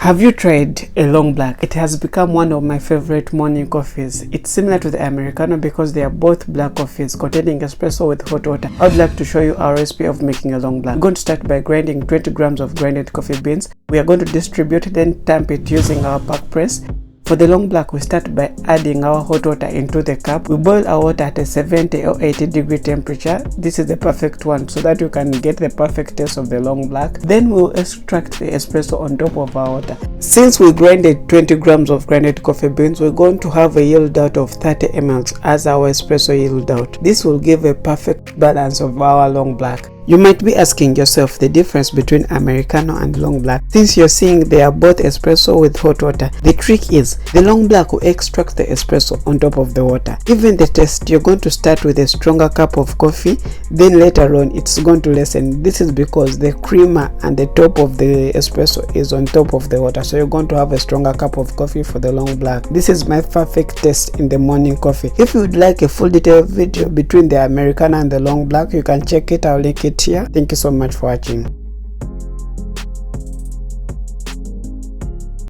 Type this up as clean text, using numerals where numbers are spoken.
Have you tried a long black? It has become one of my favorite morning coffees. It's similar to the Americano because they are both black coffees containing espresso with hot water. I would like to show you our recipe of making a long black. We're going to start by grinding 20 grams of grinded coffee beans. We are going to distribute, then tamp it using our pack press. For the long black, we start by adding our hot water into the cup. We boil our water at a 70 or 80 degree temperature. This is the perfect one so that you can get the perfect taste of the long black. Then we'll extract the espresso on top of our water. Since we grinded 20 grams of grinded coffee beans, we're going to have a yield out of 30 ml as our espresso yield out. This will give a perfect balance of our long black. You might be asking yourself the difference between Americano and long black. Since you're seeing they are both espresso with hot water, the trick is the long black will extract the espresso on top of the water. Given the taste, you're going to start with a stronger cup of coffee, then later on it's going to lessen. This is because the creamer and the top of the espresso is on top of the water, so you're going to have a stronger cup of coffee for the long black. This is my perfect taste in the morning coffee. If you would like a full detailed video between the Americano and the long black, you can check it. I'll link it here. Thank you so much for watching.